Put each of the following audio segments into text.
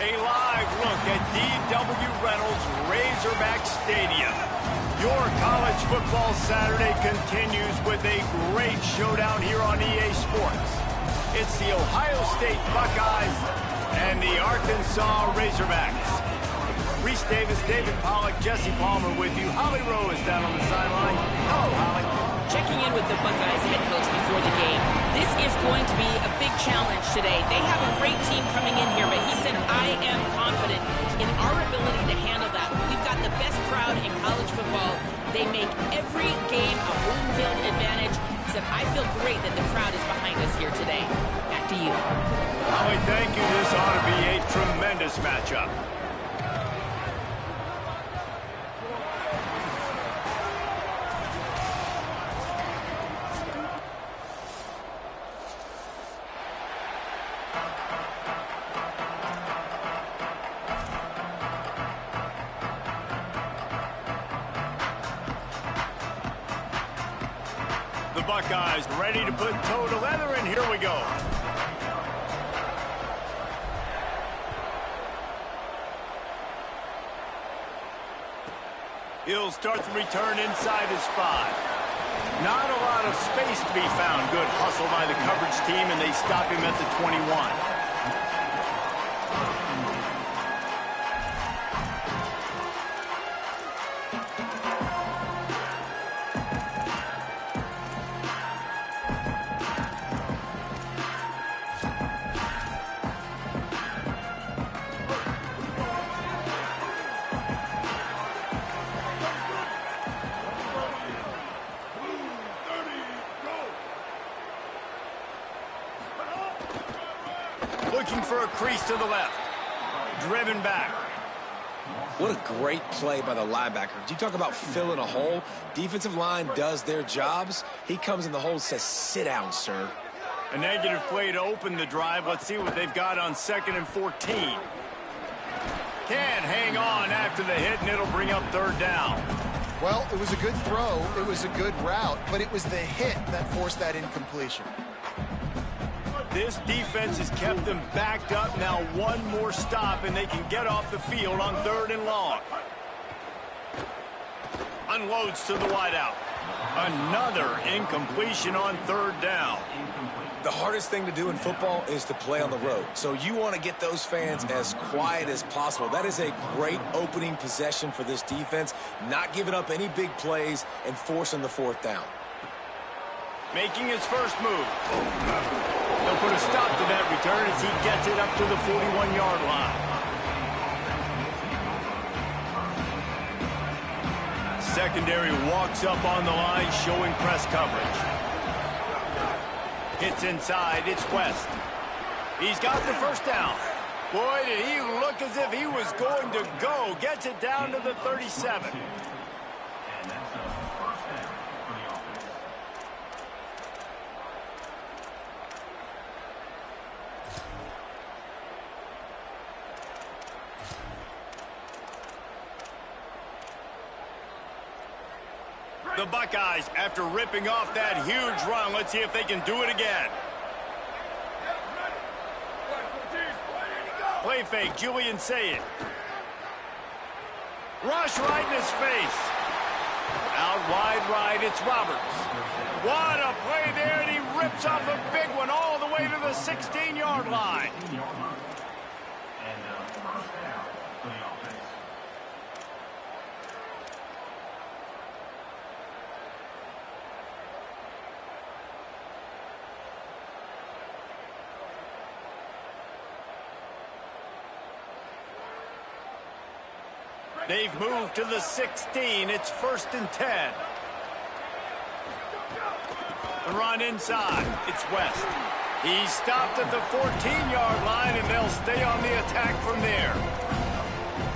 A live look at D.W. Reynolds Razorback Stadium. Your college football Saturday continues with a great showdown here on EA Sports. It's the Ohio State Buckeyes and the Arkansas Razorbacks. Reese Davis, David Pollack, Jesse Palmer with you. Holly Rowe is down on the sideline. Hello, Holly. Checking in with the Buckeyes head coach before the game. This is going to be a big challenge today. They have a great team coming in here, but he said, I am confident in our ability to handle that. We've got the best crowd in college football. They make every game a home field advantage. He said, I feel great that the crowd is behind us here today. Back to you. Holly, thank you. This ought to be a tremendous matchup. The Buckeyes ready to put toe to leather, and here we go. He'll start the return inside his 5. Not a lot of space to be found. Good hustle by the coverage team, and they stop him at the 21. Looking for a crease to the left. Driven back. What a great play by the linebacker. You talk about filling a hole. Defensive line does their jobs. He comes in the hole and says, sit down, sir. A negative play to open the drive. Let's see what they've got on 2nd and 14. Can't hang on after the hit, and it'll bring up 3rd down. Well, it was a good throw. It was a good route, but it was the hit that forced that incompletion. This defense has kept them backed up. Now one more stop, and they can get off the field on 3rd and long. Unloads to the wideout. Another incompletion on 3rd down. The hardest thing to do in football is to play on the road. So you want to get those fans as quiet as possible. That is a great opening possession for this defense. Not giving up any big plays and forcing the 4th down. Making his first move. They'll put a stop to that return as he gets it up to the 41-yard line. Secondary walks up on the line, showing press coverage. Hits inside, it's West. He's got the first down. Boy, did he look as if he was going to go. Gets it down to the 37. The Buckeyes, after ripping off that huge run, let's see if they can do it again. Play fake, Julian Sayed. Rush right in his face. Out wide right, it's Roberts. What a play there, and he rips off a big one all the way to the 16-yard line. They've moved to the 16. It's 1st and 10. The run inside. It's West. He's stopped at the 14-yard line, and they'll stay on the attack from there.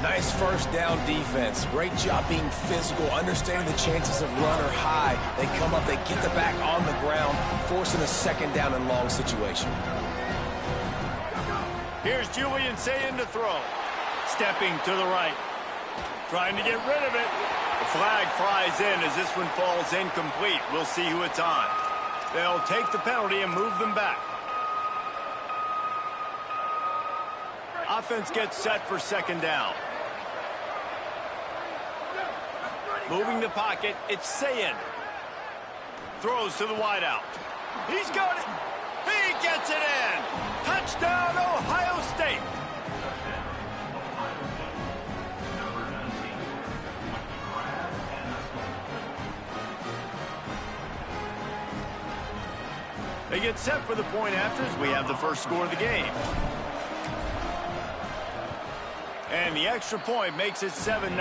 Nice first down defense. Great job being physical, understanding the chances of run are high. They come up, they get the back on the ground, forcing a 2nd down and long situation. Here's Julian Saying to throw. Stepping to the right. Trying to get rid of it. The flag flies in as this one falls incomplete. We'll see who it's on. They'll take the penalty and move them back. Offense gets set for second down. Moving the pocket, it's Sayin. Throws to the wideout. He's got it. He gets it in. Touchdown, Ohio State. They get set for the point after as we have the first score of the game. And the extra point makes it 7-0.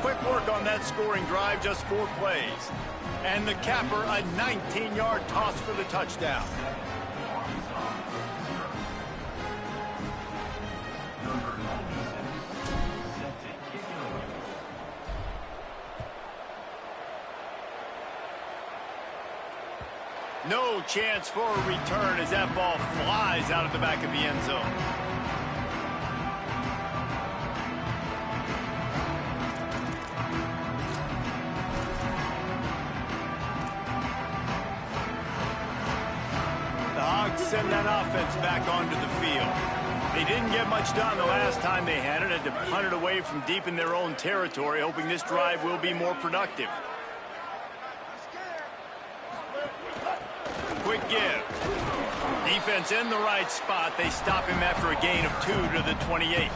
Quick work on that scoring drive, just 4 plays. And the capper, a 19-yard toss for the touchdown. No chance for a return as that ball flies out of the back of the end zone. The Hogs send that offense back onto the field. They didn't get much done the last time they had it. Had to punt it away from deep in their own territory, hoping this drive will be more productive. Quick give. Defense in the right spot. They stop him after a gain of 2 to the 28.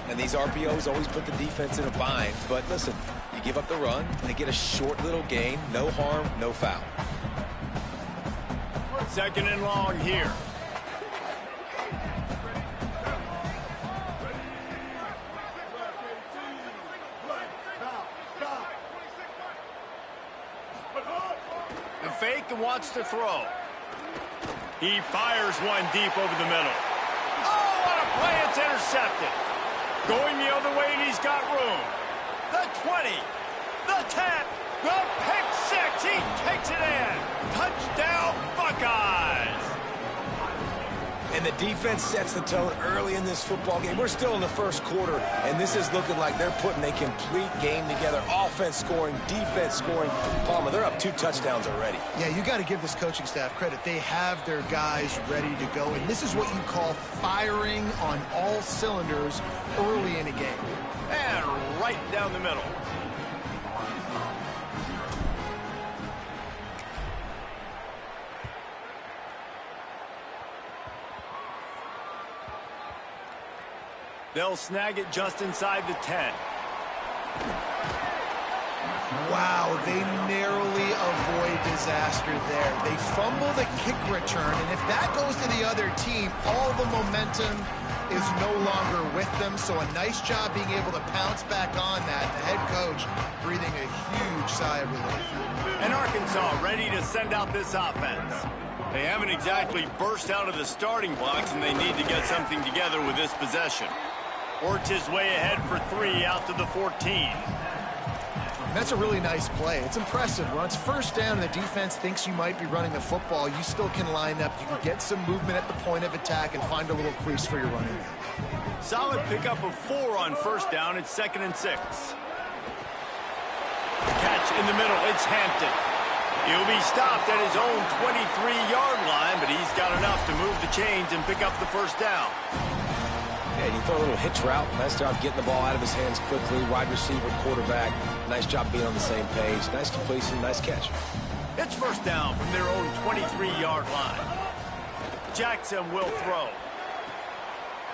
And these RPOs always put the defense in a bind. But listen, you give up the run, they get a short little gain. No harm, no foul. Second and long here. Fake and wants to throw. He fires one deep over the middle. Oh, what a play. It's intercepted. Going the other way, and he's got room. The 20, the 10, the pick 6. He takes it in. Touchdown, Buckeyes. And the defense sets the tone early in this football game. We're still in the first quarter, and this is looking like they're putting a complete game together. Offense scoring, defense scoring. Palmer, they're up 2 touchdowns already. Yeah, you got to give this coaching staff credit. They have their guys ready to go, and this is what you call firing on all cylinders early in a game. And right down the middle. They'll snag it just inside the 10. Wow, they narrowly avoid disaster there. They fumble the kick return, and if that goes to the other team, all the momentum is no longer with them. So a nice job being able to pounce back on that. The head coach breathing a huge sigh of relief. And Arkansas ready to send out this offense. They haven't exactly burst out of the starting blocks, and they need to get something together with this possession. Works his way ahead for 3 out to the 14. That's a really nice play. It's impressive. When it's first down and the defense thinks you might be running the football, you still can line up. You can get some movement at the point of attack and find a little crease for your running back. Solid pickup of 4 on first down. It's 2nd and 6. Catch in the middle. It's Hampton. He'll be stopped at his own 23-yard line, but he's got enough to move the chains and pick up the first down. Yeah, you throw a little hitch route. Nice job getting the ball out of his hands quickly. Wide receiver, quarterback. Nice job being on the same page. Nice completion, nice catch. It's first down from their own 23-yard line. Jackson will throw.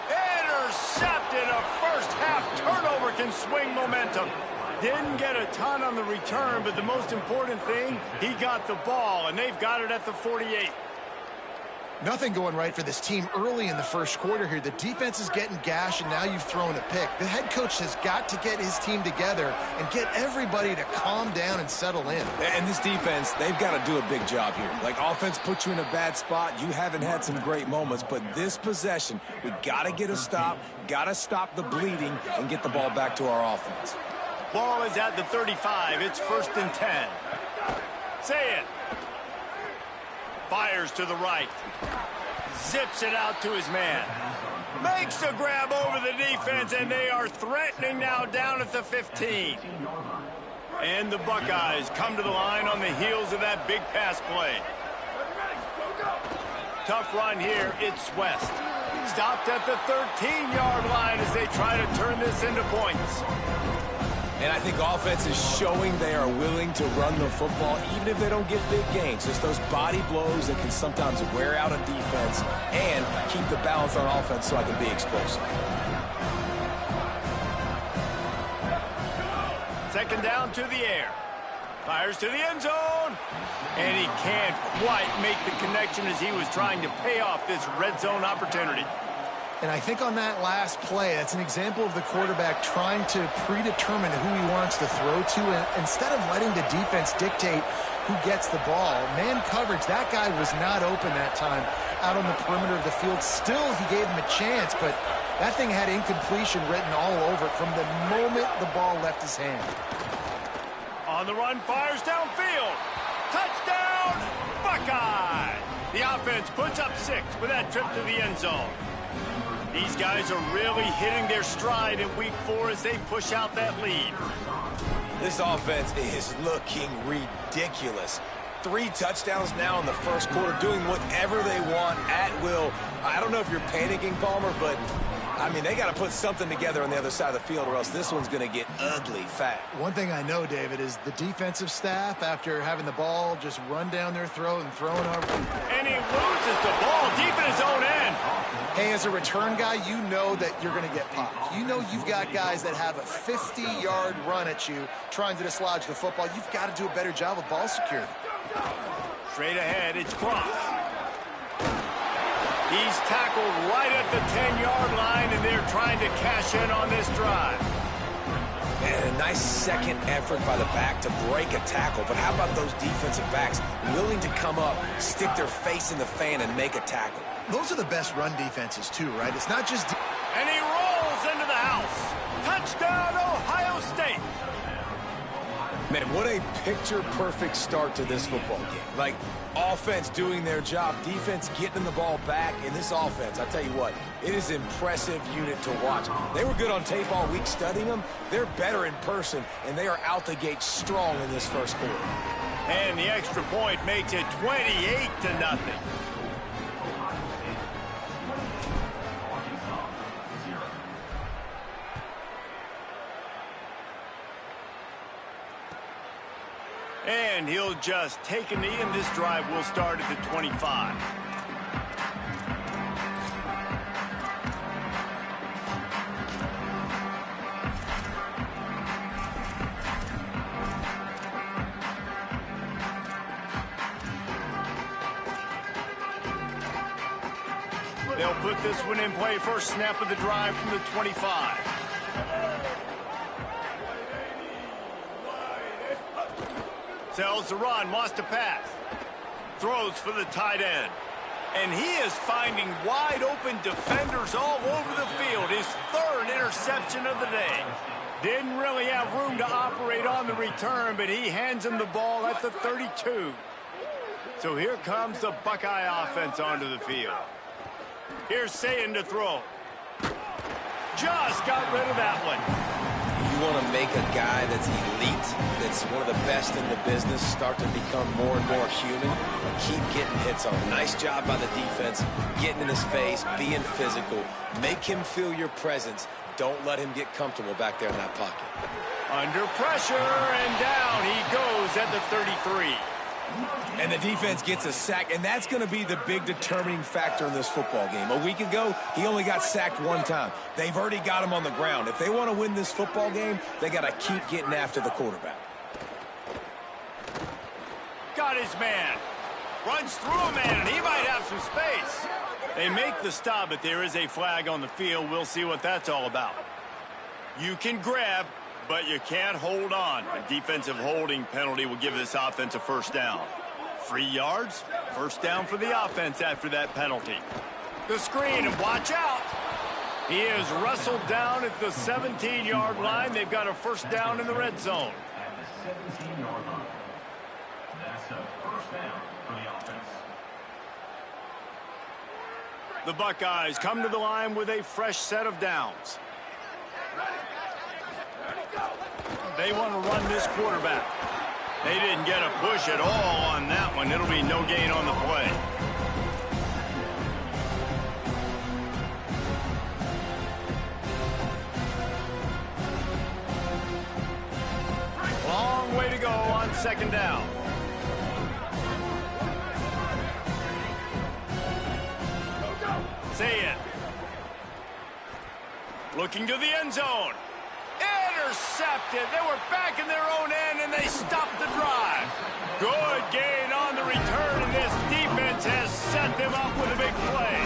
Intercepted. A first-half turnover can swing momentum. Didn't get a ton on the return, but the most important thing, he got the ball, and they've got it at the 48. Nothing going right for this team early in the first quarter here. The defense is getting gashed, and now you've thrown a pick. The head coach has got to get his team together and get everybody to calm down and settle in. And this defense, they've got to do a big job here. Like, offense puts you in a bad spot. You haven't had some great moments, but this possession, we got to get a stop, got to stop the bleeding, and get the ball back to our offense. Ball is at the 35. It's 1st and 10. Say it. Fires to the right. Zips it out to his man. Makes the grab over the defense, and they are threatening now down at the 15. And the Buckeyes come to the line on the heels of that big pass play. Tough run here. It's West. Stopped at the 13-yard line as they try to turn this into points. And I think offense is showing they are willing to run the football, even if they don't get big gains. Just those body blows that can sometimes wear out a defense and keep the balance on offense so I can be explosive. Second down to the air. Fires to the end zone. And he can't quite make the connection as he was trying to pay off this red zone opportunity. And I think on that last play, that's an example of the quarterback trying to predetermine who he wants to throw to. And instead of letting the defense dictate who gets the ball, man coverage, that guy was not open that time out on the perimeter of the field. Still, he gave him a chance, but that thing had incompletion written all over it from the moment the ball left his hand. On the run, fires downfield. Touchdown, Buckeye! The offense puts up 6 with that trip to the end zone. These guys are really hitting their stride in week 4 as they push out that lead. This offense is looking ridiculous. 3 touchdowns now in the first quarter, doing whatever they want at will. I don't know if you're panicking, Palmer, but I mean, they got to put something together on the other side of the field or else this one's going to get ugly fast. One thing I know, David, is the defensive staff, after having the ball just run down their throat and throwing over. And he loses the ball deep in his own end. Hey, as a return guy, you know that you're going to get popped. You know you've got guys that have a 50-yard run at you trying to dislodge the football. You've got to do a better job with ball security. Straight ahead, it's Cross. He's tackled right at the 10-yard line, and they're trying to cash in on this drive. And a nice second effort by the back to break a tackle. But how about those defensive backs willing to come up, stick their face in the fan, and make a tackle? Those are the best run defenses, too, right? It's not just... And he rolls into the house. Touchdown, Ohio State. Man, what a picture-perfect start to this football game. Like, offense doing their job, defense getting the ball back, and this offense, I tell you what, it is an impressive unit to watch. They were good on tape all week studying them. They're better in person, and they are out the gate strong in this first quarter. And the extra point makes it 28-0. And he'll just take a knee, and this drive will start at the 25. They'll put this one in play. First snap of the drive from the 25. Sells the run, wants to pass. Throws for the tight end. And he is finding wide open defenders all over the field. His 3rd interception of the day. Didn't really have room to operate on the return, but he hands him the ball at the 32. So here comes the Buckeye offense onto the field. Here's Sayin to throw. Just got rid of that one. You want to make a guy that's elite, that's one of the best in the business, start to become more and more human, keep getting hits on him. Nice job by the defense, getting in his face, being physical. Make him feel your presence. Don't let him get comfortable back there in that pocket. Under pressure, and down he goes at the 33. And the defense gets a sack, and that's going to be the big determining factor in this football game. A week ago, he only got sacked 1 time. They've already got him on the ground. If they want to win this football game, they got to keep getting after the quarterback. Got his man. Runs through a man, and he might have some space. They make the stop, but there is a flag on the field. We'll see what that's all about. You can grab, but you can't hold on. A defensive holding penalty will give this offense a first down. 3 yards, first down for the offense after that penalty. The screen, and watch out. He is wrestled down at the 17-yard line. They've got a first down in the red zone. At the 17-yard line. That's a first down for the offense. The Buckeyes come to the line with a fresh set of downs. They want to run this quarterback. They didn't get a push at all on that one. It'll be no gain on the play. second down. Say it. Looking to the end zone. Intercepted. They were back in their own end, and they stopped the drive. Good gain on the return, and this defense has set them up with a big play.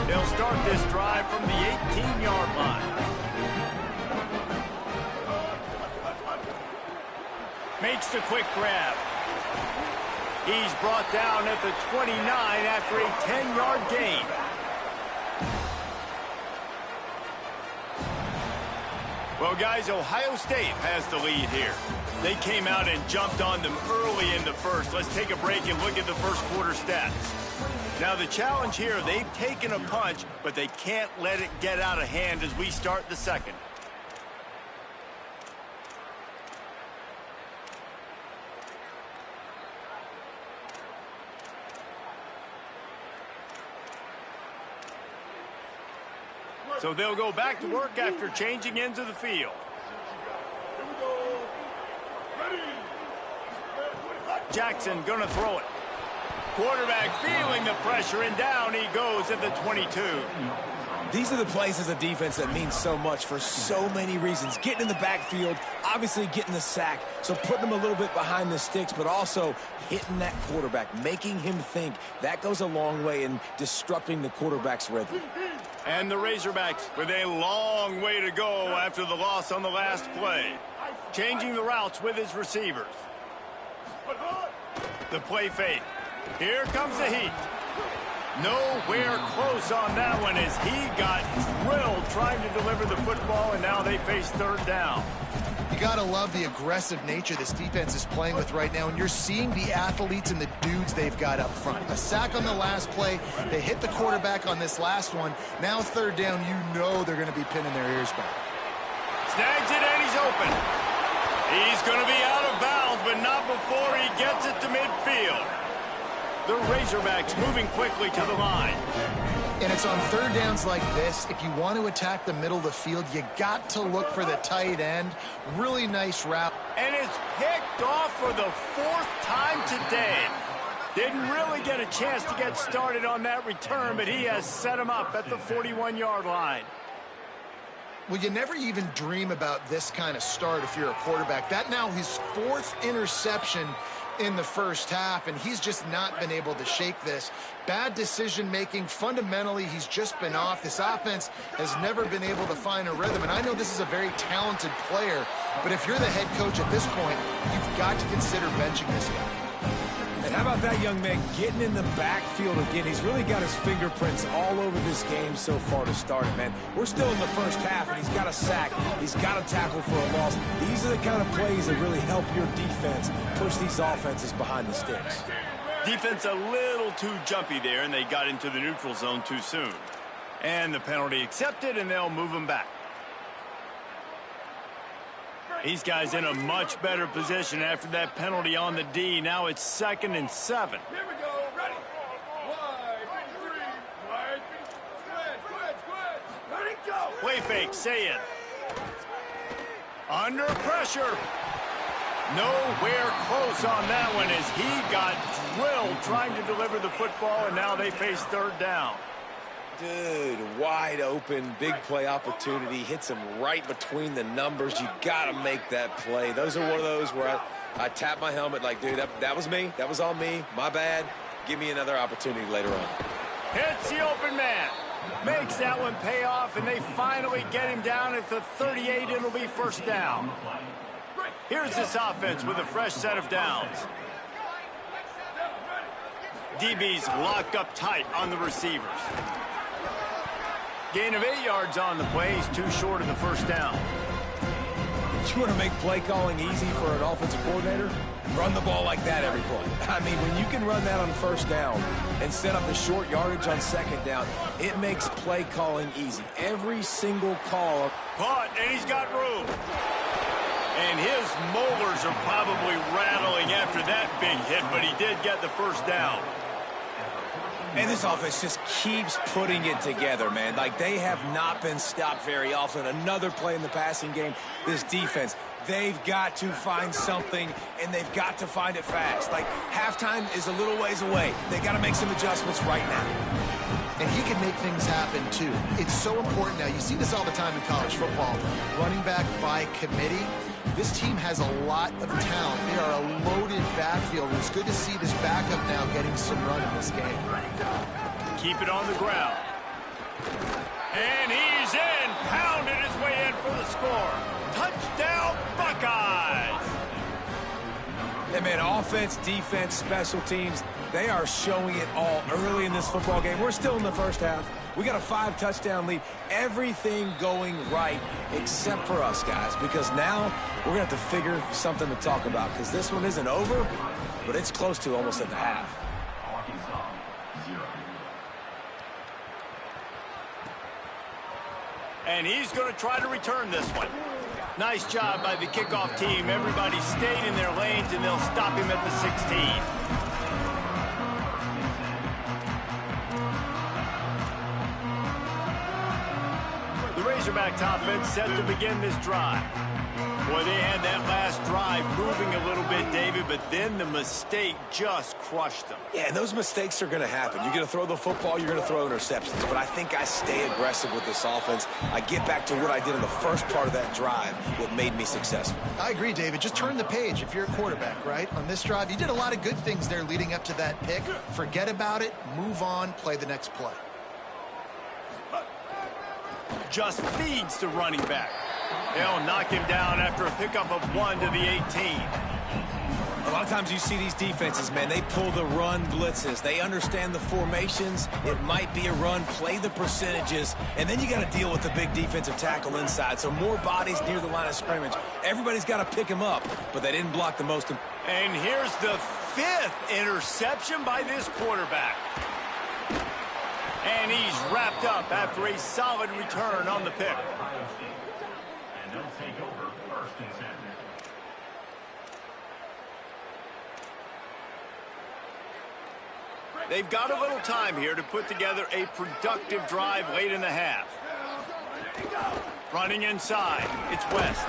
They'll start this drive from the 18-yard line. Makes the quick grab. He's brought down at the 29 after a 10-yard gain. Well, guys, Ohio State has the lead here. They came out and jumped on them early in the first. Let's take a break and look at the first quarter stats. Now, the challenge here, they've taken a punch, but they can't let it get out of hand as we start the second. So they'll go back to work after changing ends of the field. Jackson gonna throw it. Quarterback feeling the pressure, and down he goes at the 22. These are the plays as a defense that mean so much for so many reasons. Getting in the backfield, obviously getting the sack, so putting them a little bit behind the sticks, but also hitting that quarterback, making him think. That goes a long way in disrupting the quarterback's rhythm. And the Razorbacks with a long way to go after the loss on the last play. Changing the routes with his receivers. The play fake. Here comes the heat. Nowhere close on that one as he got drilled trying to deliver the football, and now they face third down. You got to love the aggressive nature this defense is playing with right now, and you're seeing the athletes and the dudes they've got up front. A sack on the last play. They hit the quarterback on this last one. Now third down, you know they're going to be pinning their ears back. Snags it, and he's open. He's going to be out of bounds, but not before he gets it to midfield. The Razorbacks moving quickly to the line. And it's on third downs like this. If you want to attack the middle of the field, you got to look for the tight end. Really nice route. And it's picked off for the fourth time today. Didn't really get a chance to get started on that return, but he has set him up at the 41-yard line. Well, you never even dream about this kind of start if you're a quarterback. That now his fourth interception in the first half, and he's just not been able to shake this. Bad decision-making. Fundamentally, he's just been off. This offense has never been able to find a rhythm, and I know this is a very talented player, but if you're the head coach at this point, you've got to consider benching this guy. And how about that young man getting in the backfield again? He's really got his fingerprints all over this game so far to start it, man. We're still in the first half, and he's got a sack. He's got a tackle for a loss. These are the kind of plays that really help your defense push these offenses behind the sticks. Defense a little too jumpy there, and they got into the neutral zone too soon. And the penalty accepted, and they'll move him back. These guys in a much better position after that penalty on the D. Now it's 2nd and 7. Here we go. Ready. Wide. 53. Wide. Squared. Ready, go. Play fake. Say it. Under pressure. Nowhere close on that one as he got drilled trying to deliver the football, and now they face third down. Dude, wide open, big play opportunity, hits him right between the numbers. You got to make that play. Those are one of those where I tap my helmet like, dude, that was me. That was on me. My bad. Give me another opportunity later on. Hits the open man. Makes that one pay off, and they finally get him down at the 38. It'll be first down. Here's this offense with a fresh set of downs. DB's locked up tight on the receivers. Gain of 8 yards on the play. He's too short of the first down. You want to make play calling easy for an offensive coordinator? Run the ball like that every play. I mean, when you can run that on first down and set up the short yardage on second down, it makes play calling easy. Every single call. Caught, and he's got room. And his molars are probably rattling after that big hit, but he did get the first down. And this offense just keeps putting it together, man. Like, they have not been stopped very often. Another play in the passing game. This defense, they've got to find something, and they've got to find it fast. Like, halftime is a little ways away. They got to make some adjustments right now. And he can make things happen, too. It's so important now. You see this all the time in college football. Running back by committee. This team has a lot of talent. They are a loaded backfield. It's good to see this backup now getting some run in this game. Keep it on the ground. And he's in. Pounded his way in for the score. Touchdown, Buckeyes. Yeah, man, offense, defense, special teams, they are showing it all early in this football game. We're still in the first half. We got a 5-touchdown lead. Everything going right except for us, guys, because now we're going to have to figure something to talk about because this one isn't over, but it's close to almost at the half. And he's going to try to return this one. Nice job by the kickoff team. Everybody stayed in their lanes, and they'll stop him at the 16. Razorback offense set to begin this drive. Boy, they had that last drive moving a little bit, David, but then the mistake just crushed them. Yeah, and those mistakes are going to happen. You're going to throw the football, you're going to throw interceptions, but I think I stay aggressive with this offense. I get back to what I did in the first part of that drive, what made me successful. I agree, David. Just turn the page if you're a quarterback, right? On this drive, you did a lot of good things there leading up to that pick. Forget about it, move on, play the next play. Just feeds the running back. They'll knock him down after a pickup of 1 to the 18. A lot of times you see these defenses, man, they pull the run blitzes. They understand the formations. It might be a run, play the percentages, and then you got to deal with the big defensive tackle inside. So more bodies near the line of scrimmage. Everybody's got to pick him up, but they didn't block the most. And here's the 5th interception by this quarterback. And he's wrapped up after a solid return on the pick. And they'll take over 1st and 10. They've got a little time here to put together a productive drive late in the half. Running inside, it's West.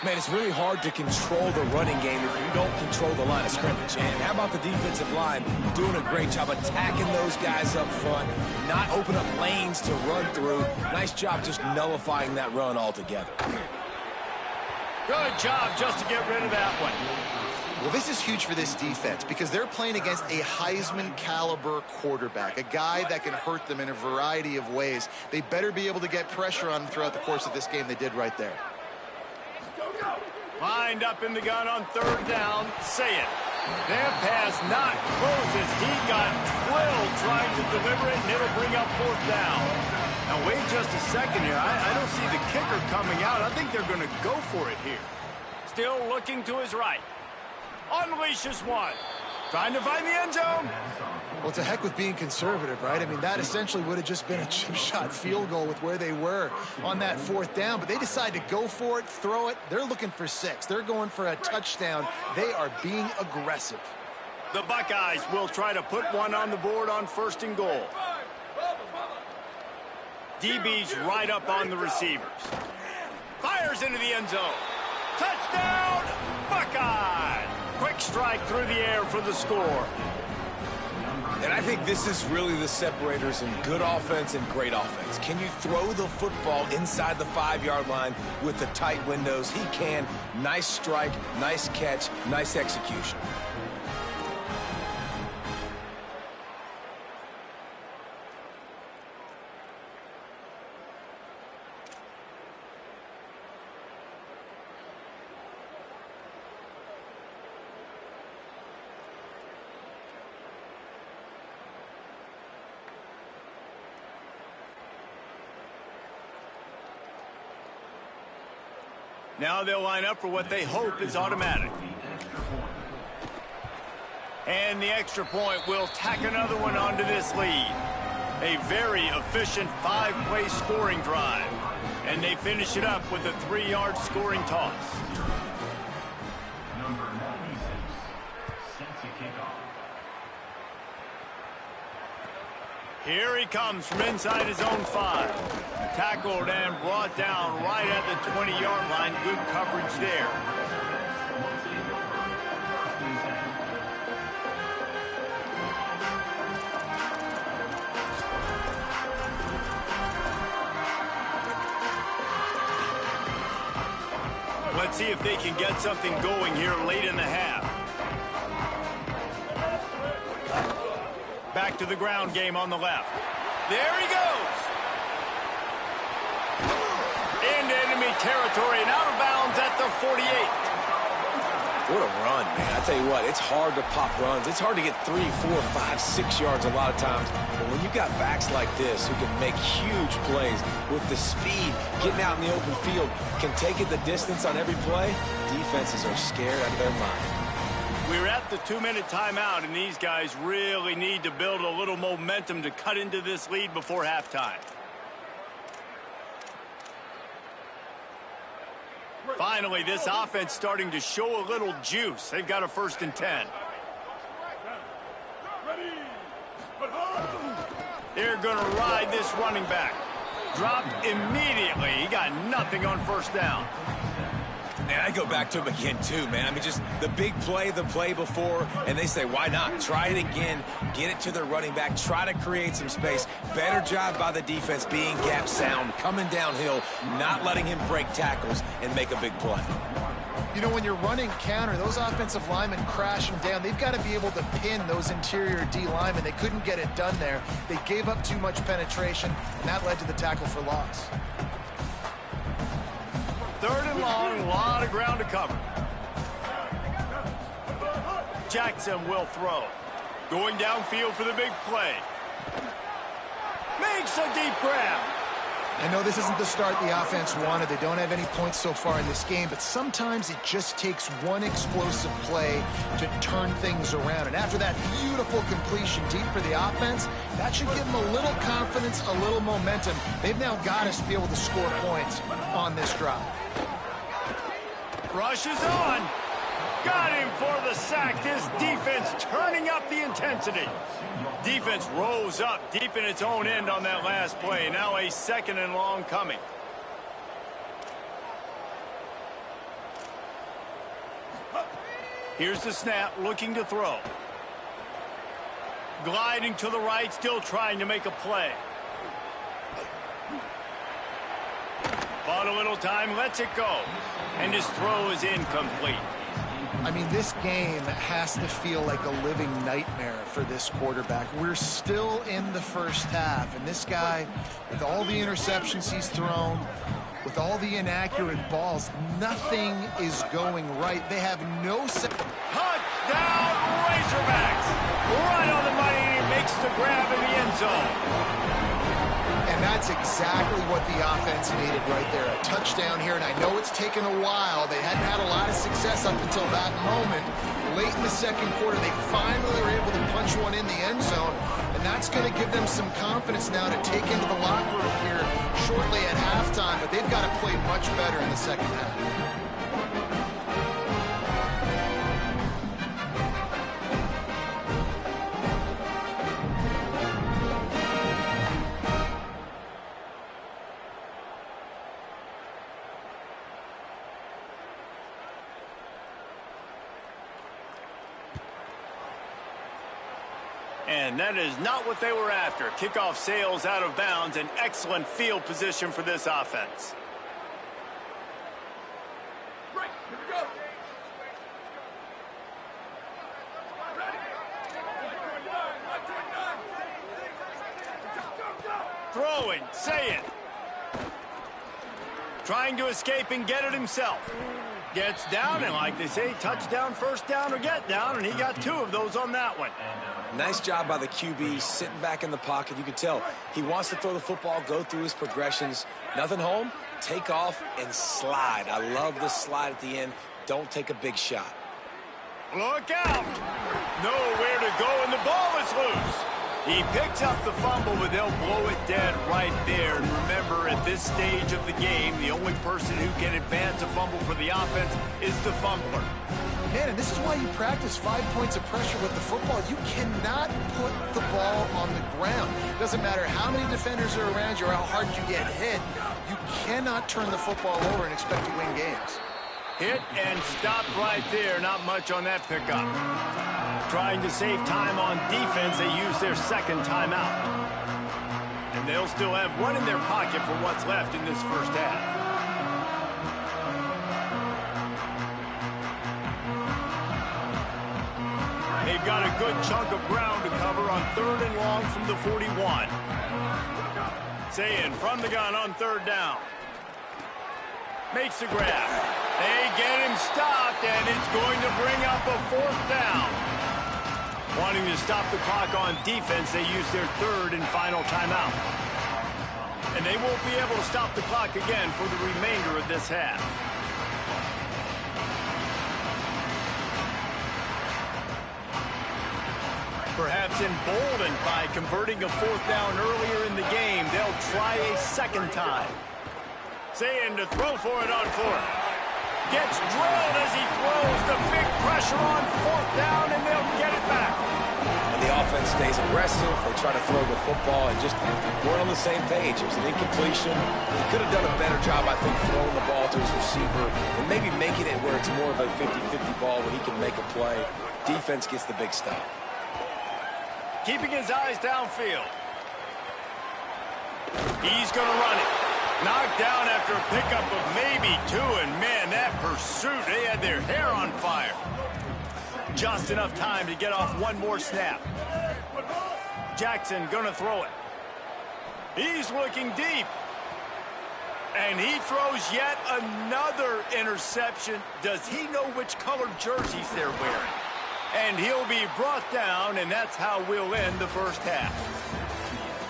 Man, it's really hard to control the running game if you don't control the line of scrimmage. And how about the defensive line doing a great job attacking those guys up front, not open up lanes to run through. Nice job just nullifying that run altogether. Good job just to get rid of that one. Well, this is huge for this defense because they're playing against a Heisman caliber quarterback, a guy that can hurt them in a variety of ways. They better be able to get pressure on him throughout the course of this game. They did right there. Lined up in the gun on 3rd down. Say it. That pass not close as he got drilled trying to deliver it, and it'll bring up 4th down. Now, wait just a second here. I don't see the kicker coming out. I think they're going to go for it here. Still looking to his right. Unleashes one. Trying to find the end zone. Well, to heck with being conservative, right? I mean, that essentially would have just been a chip shot field goal with where they were on that 4th down. But they decide to go for it, throw it. They're looking for 6. They're going for a touchdown. They are being aggressive. The Buckeyes will try to put one on the board on 1st and goal. DB's right up on the receivers. Fires into the end zone. Touchdown, Buckeyes! Quick strike through the air for the score. And I think this is really the separators in good offense and great offense. Can you throw the football inside the 5-yard line with the tight windows? He can. Nice strike, nice catch, nice execution. Now they'll line up for what they hope is automatic. And the extra point will tack another one onto this lead. A very efficient 5-play scoring drive. And they finish it up with a 3-yard scoring toss. Number 96, set to kick off. Here he comes from inside his own 5. Tackled and brought down right at the 20-yard line. Good coverage there. Let's see if they can get something going here late in the half. Back to the ground game on the left. There he goes. Into enemy territory and out of bounds at the 48. What a run, man. I tell you what, it's hard to pop runs. It's hard to get 3, 4, 5, 6 yards a lot of times. But when you've got backs like this who can make huge plays with the speed, getting out in the open field, can take it the distance on every play, defenses are scared out of their mind. We're at the 2-minute timeout, and these guys really need to build a little momentum to cut into this lead before halftime. Finally, this offense starting to show a little juice. They've got a 1st and 10. They're going to ride this running back. Dropped immediately. He got nothing on 1st down. Man, I go back to him again, too, man. I mean, just the big play, the play before, and they say, why not? Try it again, get it to the running back, try to create some space. Better job by the defense being gap sound, coming downhill, not letting him break tackles and make a big play. You know, when you're running counter, those offensive linemen crashing down, they've got to be able to pin those interior D linemen. They couldn't get it done there. They gave up too much penetration, and that led to the tackle for loss. 3rd and long, a lot of ground to cover. Jackson will throw. Going downfield for the big play. Makes a deep grab. I know this isn't the start the offense wanted. They don't have any points so far in this game, but sometimes it just takes one explosive play to turn things around. And after that beautiful completion deep for the offense, that should give them a little confidence, a little momentum. They've now got us to be able to score points on this drive. Rushes on. Got him for the sack. This defense turning up the intensity. Defense rose up deep in its own end on that last play. Now a 2nd and long coming. Here's the snap, looking to throw. Gliding to the right, still trying to make a play. Bought a little time, lets it go. And his throw is incomplete. I mean, this game has to feel like a living nightmare for this quarterback. We're still in the first half, and this guy, with all the interceptions he's thrown, with all the inaccurate balls, nothing is going right. They have no... Touchdown, Razorbacks! Right on the money, and he makes the grab in the end zone. And that's exactly what the offense needed right there. A touchdown here, and I know it's taken a while. They hadn't had a lot of success up until that moment. Late in the 2nd quarter, they finally were able to punch one in the end zone, and that's going to give them some confidence now to take into the locker room here shortly at halftime, but they've got to play much better in the 2nd half. And that is not what they were after. Kickoff sails out of bounds. An excellent field position for this offense. Right, here we go. Throwing, say it. Trying to escape and get it himself. Gets down, and like they say, touchdown, 1st down, or get down, and he got 2 of those on that one. Nice job by the QB, sitting back in the pocket. You can tell he wants to throw the football, go through his progressions. Nothing home, take off, and slide. I love the slide at the end. Don't take a big shot. Look out! Nowhere to go, and the ball is loose. He picks up the fumble, but they'll blow it dead right there. And remember, at this stage of the game, the only person who can advance a fumble for the offense is the fumbler. Man, and this is why you practice 5 points of pressure with the football. You cannot put the ball on the ground. Doesn't matter how many defenders are around you or how hard you get hit. You cannot turn the football over and expect to win games. Hit and stopped right there. Not much on that pickup. Trying to save time on defense, they use their second timeout. And they'll still have one in their pocket for what's left in this first half. They've got a good chunk of ground to cover on 3rd and long from the 41. Sayin from the gun on 3rd down. Makes the grab. They get him stopped, and it's going to bring up a 4th down. Wanting to stop the clock on defense, they use their 3rd and final timeout. And they won't be able to stop the clock again for the remainder of this half. Perhaps emboldened by converting a 4th down earlier in the game, they'll try a second time. Sayin to throw for it on 4th. Gets drilled as he throws. The big pressure on 4th down, and they'll get it back. And the offense stays aggressive. They try to throw the football and just weren't on the same page. It was an incompletion. He could have done a better job, I think, throwing the ball to his receiver and maybe making it where it's more of a 50-50 ball where he can make a play. Defense gets the big stop. Keeping his eyes downfield. He's going to run it. Knocked down after a pickup of maybe 2, and man, that pursuit, they had their hair on fire. Just enough time to get off one more snap. Jackson going to throw it. He's looking deep. And he throws yet another interception. Does he know which colored jerseys they're wearing? And he'll be brought down, and that's how we'll end the first half.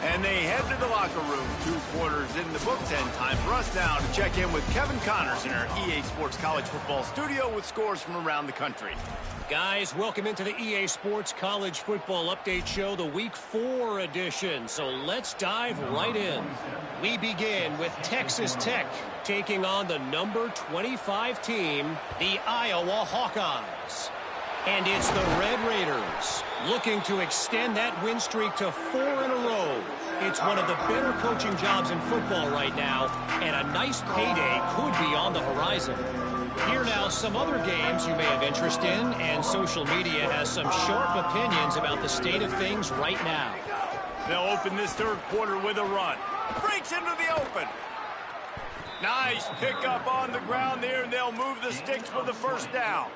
And they head to the locker room. 2 quarters in the books, and time for us now to check in with Kevin Connors in our EA Sports College Football studio with scores from around the country. Guys, welcome into the EA Sports College Football Update Show, the Week 4 edition. So let's dive right in. We begin with Texas Tech taking on the number 25 team, the Iowa Hawkeyes. And it's the Red Raiders looking to extend that win streak to 4 in a row. It's one of the better coaching jobs in football right now, and a nice payday could be on the horizon. Here now, some other games you may have interest in, and social media has some sharp opinions about the state of things right now. They'll open this 3rd quarter with a run. Breaks into the open. Nice pickup on the ground there, and they'll move the sticks for the 1st down.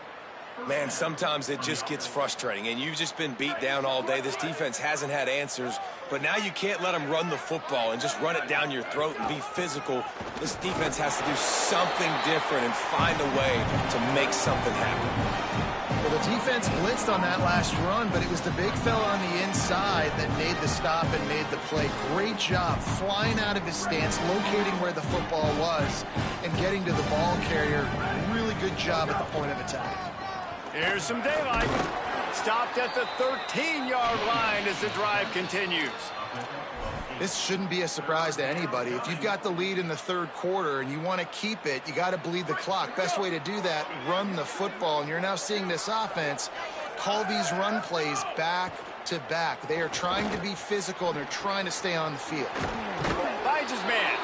Man, sometimes it just gets frustrating, and you've just been beat down all day. This defense hasn't had answers, but now you can't let them run the football and just run it down your throat and be physical. This defense has to do something different and find a way to make something happen. Well, the defense blitzed on that last run, but it was the big fella on the inside that made the stop and made the play. Great job flying out of his stance, locating where the football was, and getting to the ball carrier. Really good job at the point of attack. Here's some daylight. Stopped at the 13-yard line as the drive continues. This shouldn't be a surprise to anybody. If you've got the lead in the 3rd quarter and you want to keep it, you got to bleed the clock. Best way to do that, run the football. And you're now seeing this offense call these run plays back to back. They are trying to be physical, and they're trying to stay on the field. Finds his man.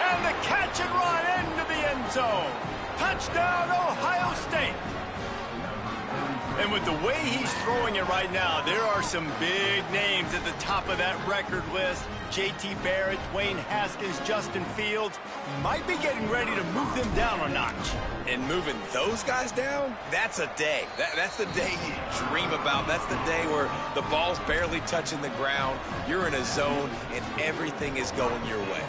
And the catch and run into the end zone. Touchdown, Ohio State. And with the way he's throwing it right now, there are some big names at the top of that record list. J.T. Barrett, Dwayne Haskins, Justin Fields might be getting ready to move them down a notch. And moving those guys down, that's a day. That's the day you dream about. That's the day where the ball's barely touching the ground, you're in a zone, and everything is going your way.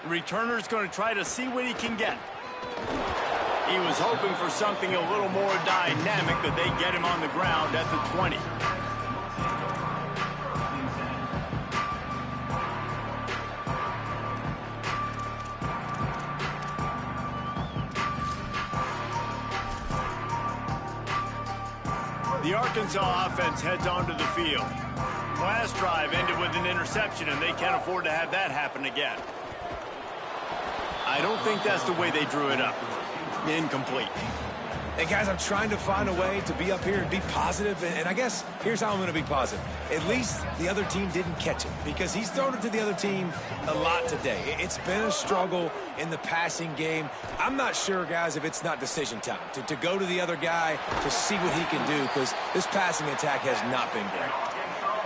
Returner's going to try to see what he can get. He was hoping for something a little more dynamic, but they get him on the ground at the 20. The Arkansas offense heads onto the field. Last drive ended with an interception, and they can't afford to have that happen again. I don't think that's the way they drew it up. Incomplete. Hey, guys, I'm trying to find a way to be up here and be positive, and I guess here's how I'm going to be positive. At least the other team didn't catch it, because he's thrown it to the other team a lot today. It's been a struggle in the passing game. I'm not sure, guys, if it's not decision time to go to the other guy to see what he can do, because this passing attack has not been great.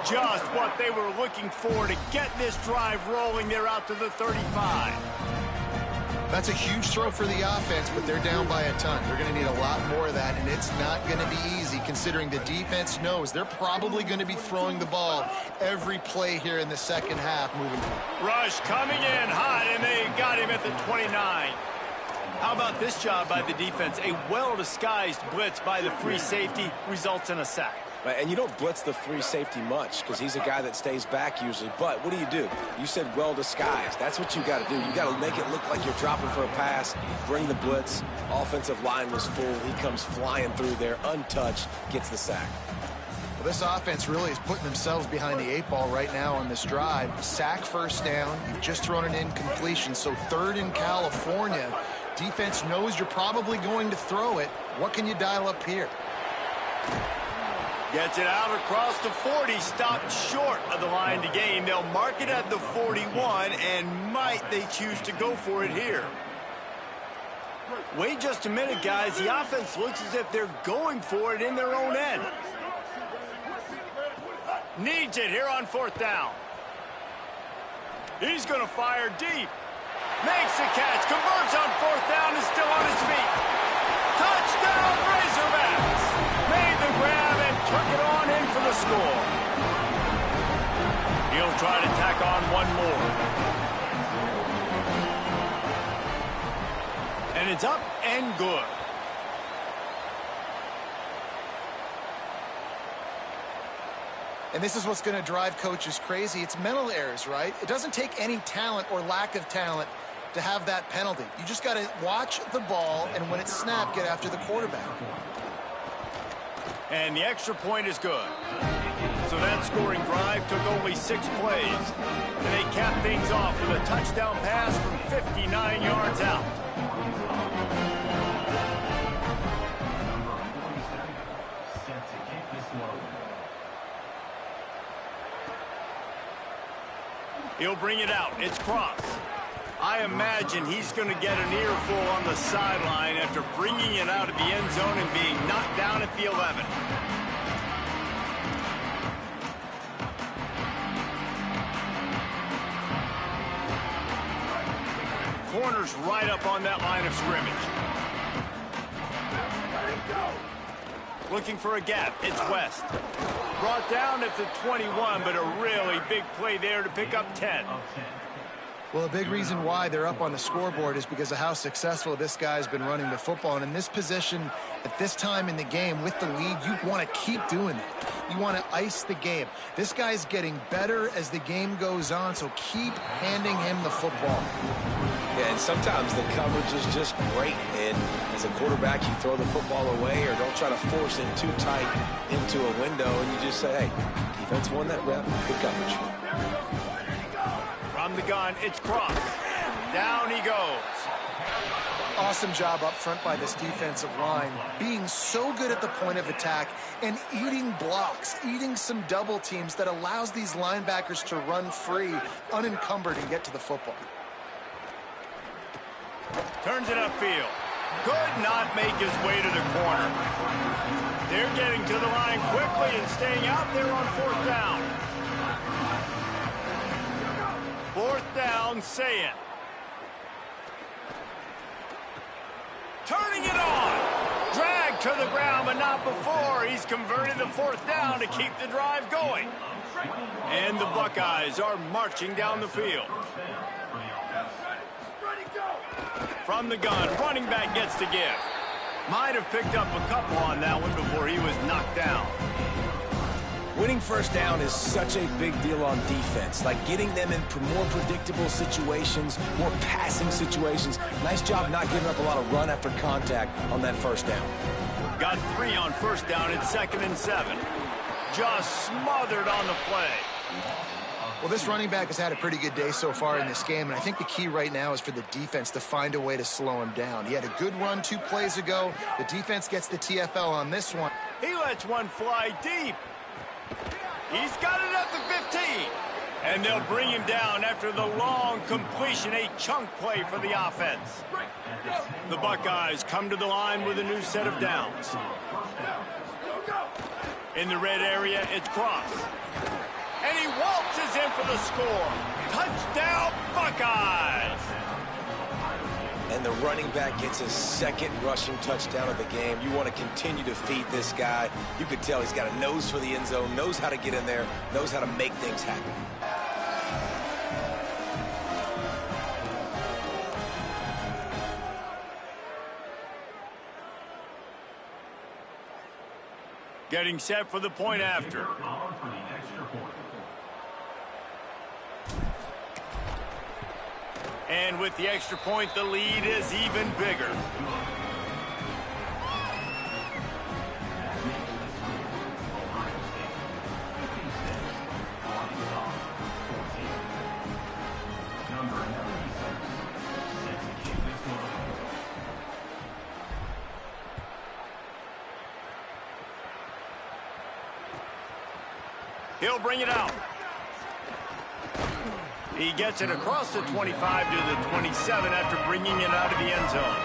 Just what they were looking for to get this drive rolling. They're out to the 35. That's a huge throw for the offense, but they're down by a ton. They're going to need a lot more of that, and it's not going to be easy considering the defense knows they're probably going to be throwing the ball every play here in the second half moving forward. Rush coming in hot, and they got him at the 29. How about this job by the defense? A well-disguised blitz by the free safety results in a sack. And you don't blitz the free safety much because he's a guy that stays back usually. But what do? You said well disguised. That's what you got to do. You got to make it look like you're dropping for a pass, bring the blitz. Offensive line was full. He comes flying through there, untouched, gets the sack. Well, this offense really is putting themselves behind the 8 ball right now on this drive. Sack, first down. You've just thrown an incompletion, so third in California. Defense knows you're probably going to throw it. What can you dial up here? Gets it out across the 40, stopped short of the line to gain. They'll mark it at the 41, and might they choose to go for it here. Wait just a minute, guys. The offense looks as if they're going for it in their own end. Needs it here on 4th down. He's going to fire deep. Makes the catch, converts on 4th down, is still on his feet. Touchdown, Razorbacks! Made the grab and took it on in for the score. He'll try to tack on one more. And it's up and good. And this is what's going to drive coaches crazy. It's mental errors, right? It doesn't take any talent or lack of talent to have that penalty. You just got to watch the ball, and when it's snapped, get after the quarterback. And the extra point is good. So that scoring drive took only 6 plays. And they capped things off with a touchdown pass from 59 yards out. Set to kick this one. He'll bring it out. It's Cross. I imagine he's going to get an earful on the sideline after bringing it out of the end zone and being knocked down at the 11. Corner's right up on that line of scrimmage. Looking for a gap. It's West. Brought down at the 21, but a really big play there to pick up 10. Well, a big reason why they're up on the scoreboard is because of how successful this guy's been running the football. And in this position, at this time in the game, with the lead, you want to keep doing that. You want to ice the game. This guy's getting better as the game goes on, so keep handing him the football. Yeah, and sometimes the coverage is just great. And as a quarterback, you throw the football away or don't try to force it too tight into a window, and you just say, hey, defense won that rep, good coverage. From the gun, it's Cross. Down he goes. Awesome job up front by this defensive line, being so good at the point of attack and eating blocks, eating some double teams that allows these linebackers to run free, unencumbered, and get to the football. Turns it upfield. Could not make his way to the corner. They're getting to the line quickly and staying out there on 4th down. 4th down, Sayin. Turning it on. Dragged to the ground, but not before. He's converted the 4th down to keep the drive going. And the Buckeyes are marching down the field. From the gun, running back gets to give. Might have picked up a couple on that one before he was knocked down. Winning first down is such a big deal on defense, like getting them in more predictable situations, more passing situations. Nice job not giving up a lot of run after contact on that first down. Got 3 on first down at 2nd and 7. Just smothered on the play. Well, this running back has had a pretty good day so far in this game, and I think the key right now is for the defense to find a way to slow him down. He had a good run 2 plays ago. The defense gets the TFL on this one. He lets one fly deep. He's got it at the 15. And they'll bring him down after the long completion, a chunk play for the offense. The Buckeyes come to the line with a new set of downs. In the red area, it's Cross. And he waltzes in for the score. Touchdown, Buckeyes! And the running back gets his 2nd rushing touchdown of the game. You want to continue to feed this guy. You could tell he's got a nose for the end zone, knows how to get in there, knows how to make things happen. Getting set for the point after. And with the extra point, the lead is even bigger. He'll bring it out. He gets it across the 25 to the 27 after bringing it out of the end zone.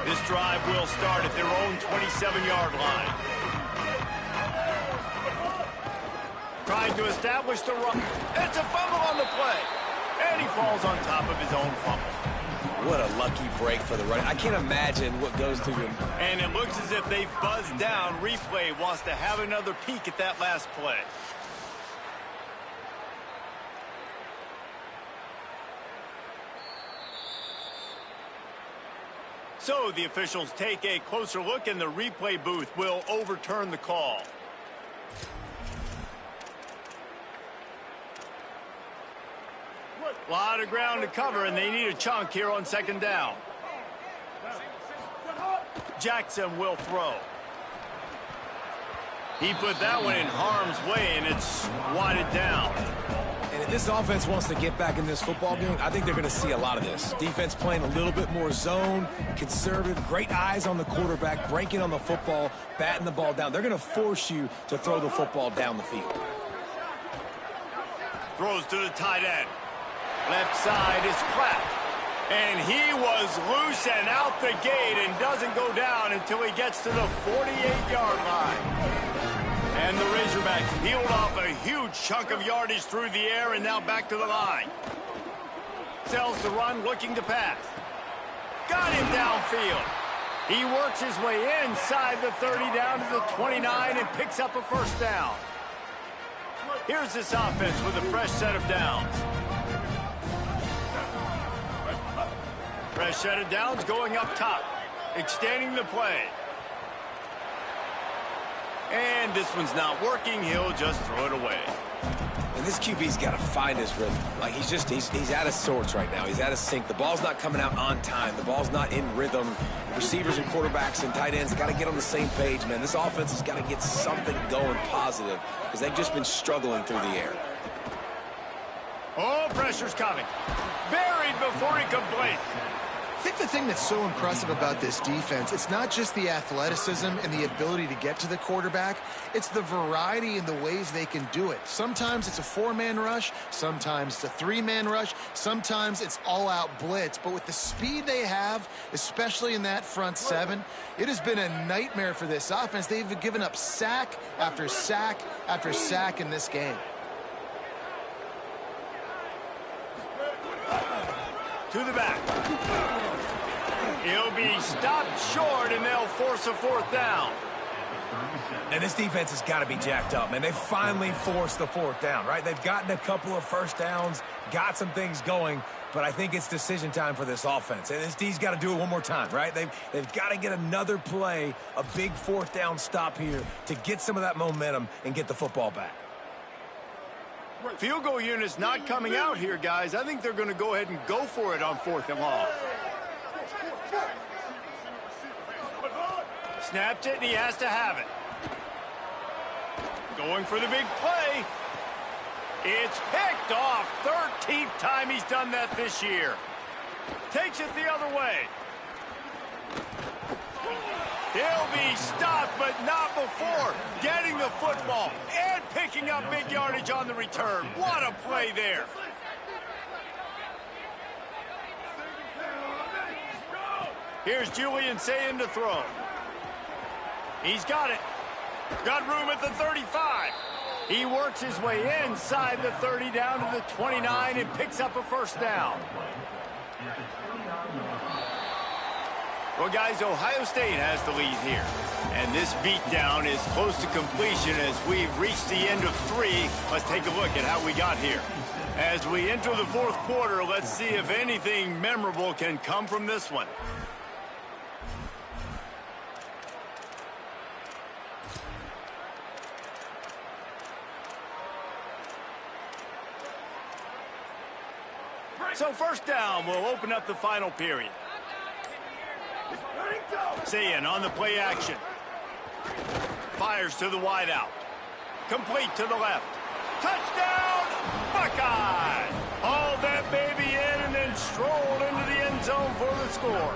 This drive will start at their own 27-yard line. Trying to establish the run. It's a fumble on the play. And he falls on top of his own fumble. What a lucky break for the running. I can't imagine what goes through him. And it looks as if they buzzed down. Replay wants to have another peek at that last play. So the officials take a closer look, and the replay booth will overturn the call. A lot of ground to cover, and they need a chunk here on 2nd down. Jackson will throw. He put that one in harm's way, and it's swatted down. And if this offense wants to get back in this football game, I think they're going to see a lot of this. Defense playing a little bit more zone, conservative, great eyes on the quarterback, breaking on the football, batting the ball down. They're going to force you to throw the football down the field. Throws to the tight end. Left side is Platt. And he was loose and out the gate and doesn't go down until he gets to the 48-yard line. And the Razorbacks peeled off a huge chunk of yardage through the air and now back to the line. Sells the run, looking to pass. Got him downfield. He works his way inside the 30 down to the 29 and picks up a first down. Here's this offense with a fresh set of downs. Fresh set of downs going up top. Extending the play. And this one's not working. He'll just throw it away. And this QB's got to find his rhythm. Like, he's out of sorts right now. He's out of sync. The ball's not coming out on time. The ball's not in rhythm. Receivers and quarterbacks and tight ends got to get on the same page, man. This offense has got to get something going positive because they've just been struggling through the air. Oh, pressure's coming. Buried before he can blink. I think the thing that's so impressive about this defense, it's not just the athleticism and the ability to get to the quarterback. It's the variety in the ways they can do it. Sometimes it's a 4-man rush. Sometimes it's a 3-man rush. Sometimes it's all-out blitz. But with the speed they have, especially in that front 7, it has been a nightmare for this offense. They've given up sack after sack after sack in this game. To the back. He'll be stopped short, and they'll force a 4th down. And this defense has got to be jacked up, man. They finally forced the 4th down, right? They've gotten a couple of first downs, got some things going. but I think it's decision time for this offense. And this D's got to do it one more time, right? They've got to get another play, a big fourth down stop here to get some of that momentum and get the football back. Field goal unit's not coming out here, guys. I think they're going to go ahead and go for it on 4th and long. Snapped it, and he has to have it. Going for the big play. It's picked off. 13th time he's done that this year. Takes it the other way. He'll be stopped, but not before getting the football and picking up big yardage on the return. What a play there. Here's Julian saying to throw. He's got it. Got room at the 35. He works his way inside the 30 down to the 29 and picks up a first down. Well, guys, Ohio State has the lead here. And this beatdown is close to completion as we've reached the end of 3. Let's take a look at how we got here. As we enter the 4th quarter, let's see if anything memorable can come from this one. So first down will open up the final period. Sayin on the play action. Fires to the wideout. Complete to the left. Touchdown, Buckeye! Hauled that baby in and then strolled into the end zone for the score.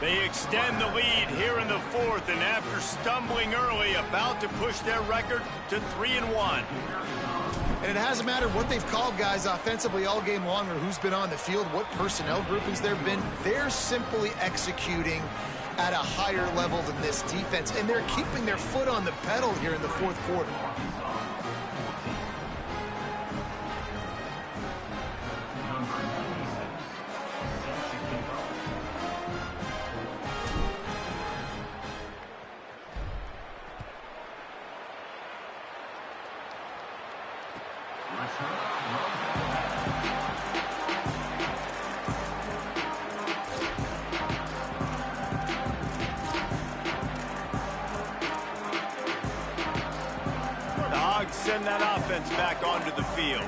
They extend the lead here in the 4th, and after stumbling early, about to push their record to 3-1. And it hasn't mattered what they've called guys offensively all game long or who's been on the field, what personnel groupings there have been. They're simply executing at a higher level than this defense, and they're keeping their foot on the pedal here in the 4th quarter. Send that offense back onto the field.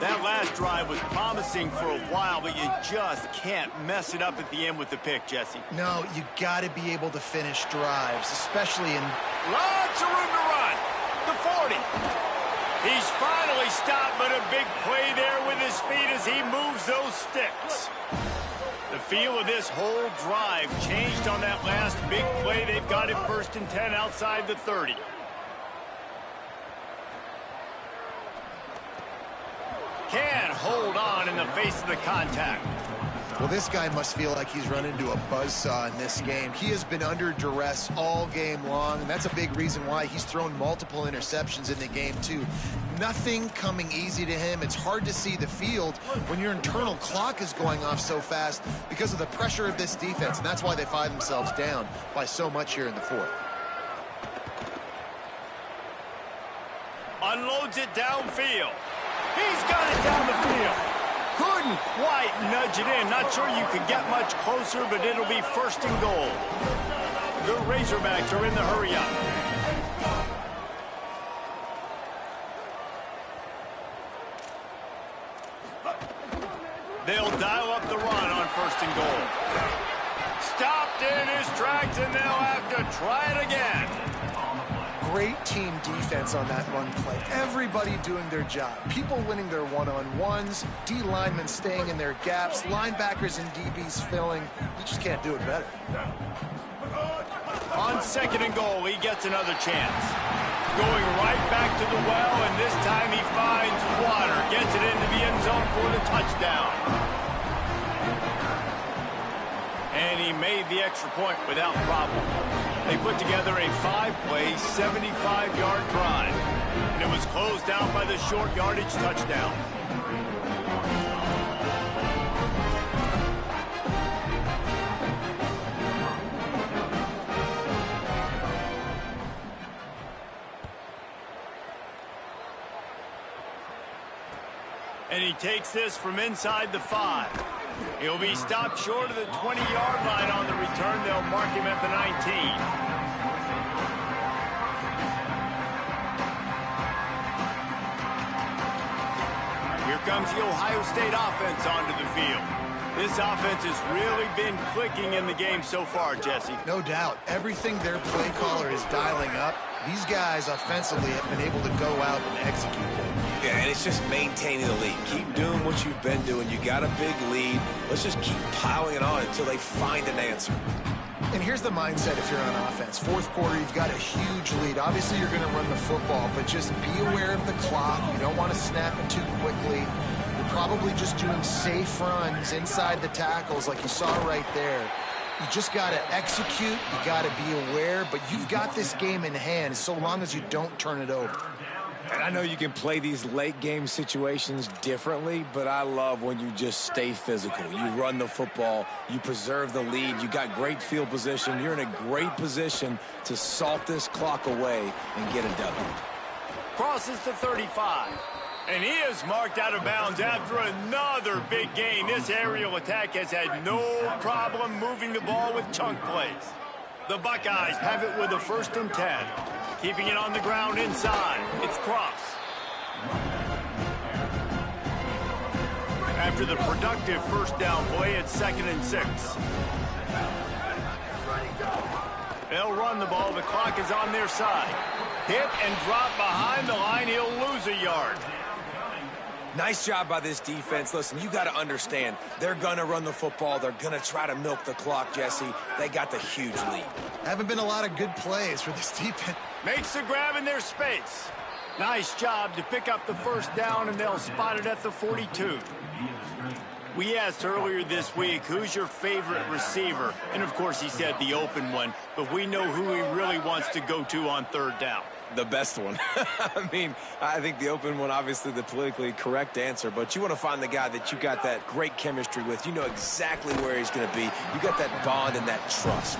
That last drive was promising for a while, but you just can't mess it up at the end with the pick, Jesse. No, you got to be able to finish drives, especially in... Lots of room to run. The 40. He's finally stopped, but a big play there with his feet as he moves those sticks. The feel of this whole drive changed on that last big play. They've got it 1st and 10 outside the 30. Can't hold on in the face of the contact. Well, this guy must feel like he's run into a buzzsaw in this game. He has been under duress all game long, and that's a big reason why he's thrown multiple interceptions in the game, too. Nothing coming easy to him. It's hard to see the field when your internal clock is going off so fast because of the pressure of this defense, and that's why they find themselves down by so much here in the 4th. Unloads it downfield. He's got it down the field. Couldn't quite nudge it in. Not sure you could get much closer, but it'll be 1st and goal. The Razorbacks are in the hurry-up. They'll dial up the run on 1st and goal. Stopped in his tracks, and they'll have to try it again. Great team defense on that run play. Everybody doing their job. People winning their one-on-ones, D linemen staying in their gaps, linebackers and DBs filling. You just can't do it better. On 2nd and goal, he gets another chance. Going right back to the well, and this time he finds water. Gets it into the end zone for the touchdown. And he made the extra point without problem. They put together a 5-play, 75-yard drive. And it was closed out by the short yardage touchdown. And he takes this from inside the 5. He'll be stopped short of the 20-yard line on the return. They'll mark him at the 19. Here comes the Ohio State offense onto the field. This offense has really been clicking in the game so far, Jesse. No doubt. Everything their play caller is dialing up, these guys offensively have been able to go out and execute it. Yeah, and it's just maintaining the lead. Keep doing what you've been doing. You got a big lead. Let's just keep piling it on until they find an answer. And here's the mindset if you're on offense. Fourth quarter, you've got a huge lead. Obviously, you're going to run the football, but just be aware of the clock. You don't want to snap it too quickly. You're probably just doing safe runs inside the tackles like you saw right there. You just got to execute. You got to be aware, but you've got this game in hand so long as you don't turn it over. And I know you can play these late game situations differently, but I love when you just stay physical. You run the football, you preserve the lead, you got great field position. You're in a great position to salt this clock away and get a W. Crosses the 35. And he is marked out of bounds after another big gain. This aerial attack has had no problem moving the ball with chunk plays. The Buckeyes have it with a 1st and 10. Keeping it on the ground inside. It's Cross. After the productive first down play, it's 2nd and 6. They'll run the ball. The clock is on their side. Hit and drop behind the line. He'll lose a yard. Nice job by this defense. Listen, you got to understand, they're going to run the football. They're going to try to milk the clock, Jesse. They got the huge lead. Haven't been a lot of good plays for this defense. Makes the grab in their space. Nice job to pick up the first down, and they'll spot it at the 42. We asked earlier this week, who's your favorite receiver? And, of course, he said the open one, but we know who he really wants to go to on 3rd down. The best one. I mean, I think the open one, obviously the politically correct answer, but you want to find the guy that you got that great chemistry with. You know exactly where he's going to be. You got that bond and that trust.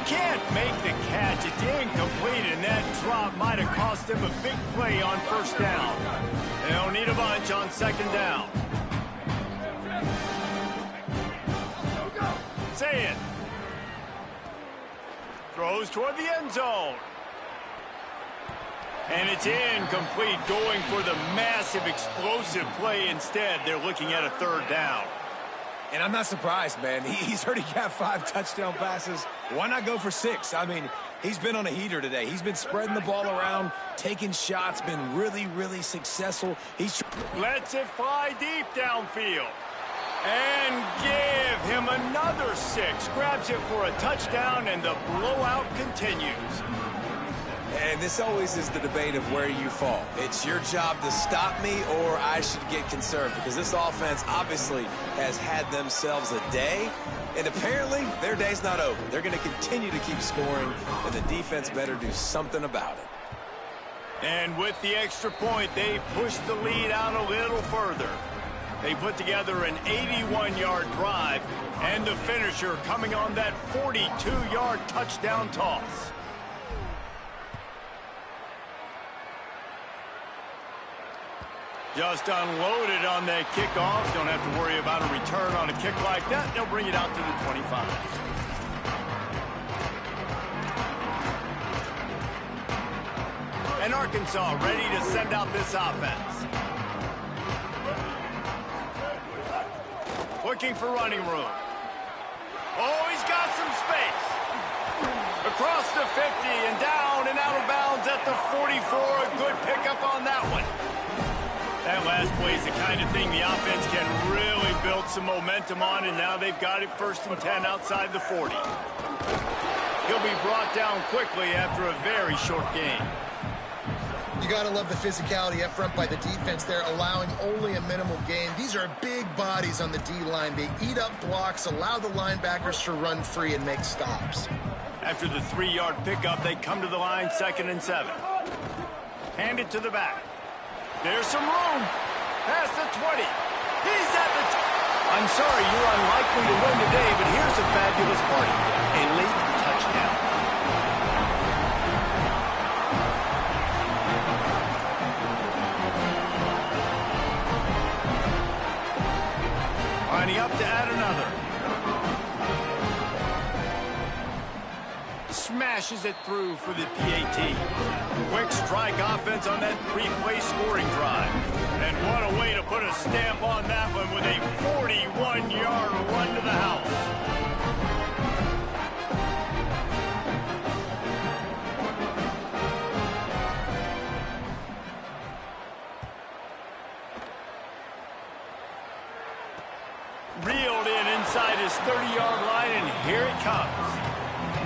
Can't make the catch. It's incomplete, and that drop might have cost him a big play on 1st down. They'll need a bunch on 2nd down. Say it. Throws toward the end zone. And it's incomplete, going for the massive explosive play instead. They're looking at a 3rd down. And I'm not surprised, man. He's already got 5 touchdown passes. Why not go for 6? I mean, he's been on a heater today. He's been spreading the ball around, taking shots, been really, really successful. He's lets it fly deep downfield. And give him another 6. Grabs it for a touchdown, and the blowout continues. And this always is the debate of where you fall. It's your job to stop me, or I should get concerned, because this offense obviously has had themselves a day, and apparently their day's not over. They're going to continue to keep scoring, and the defense better do something about it. And with the extra point, they push the lead out a little further. They put together an 81-yard drive, and the finisher coming on that 42-yard touchdown toss. Just unloaded on that kickoff. Don't have to worry about a return on a kick like that. They'll bring it out to the 25. And Arkansas ready to send out this offense. Looking for running room. Oh, he's got some space. Across the 50 and down and out of bounds at the 44. A good pickup on that one. That last play is the kind of thing the offense can really build some momentum on, and now they've got it 1st and 10 outside the 40. He'll be brought down quickly after a very short game. You got to love the physicality up front by the defense there, allowing only a minimal gain. These are big bodies on the D-line. They eat up blocks, allow the linebackers to run free and make stops. After the 3-yard pickup, they come to the line 2nd and 7. Hand it to the back. There's some room. Past the 20. He's at the I'm sorry, you're unlikely to win today, but here's a fabulous party. A late touchdown. lining up to add another. Smashes it through for the PAT. Quick strike offense on that three-play scoring drive. And what a way to put a stamp on that one with a 41-yard run to the house. Reeled in inside his 30-yard line, and here it comes.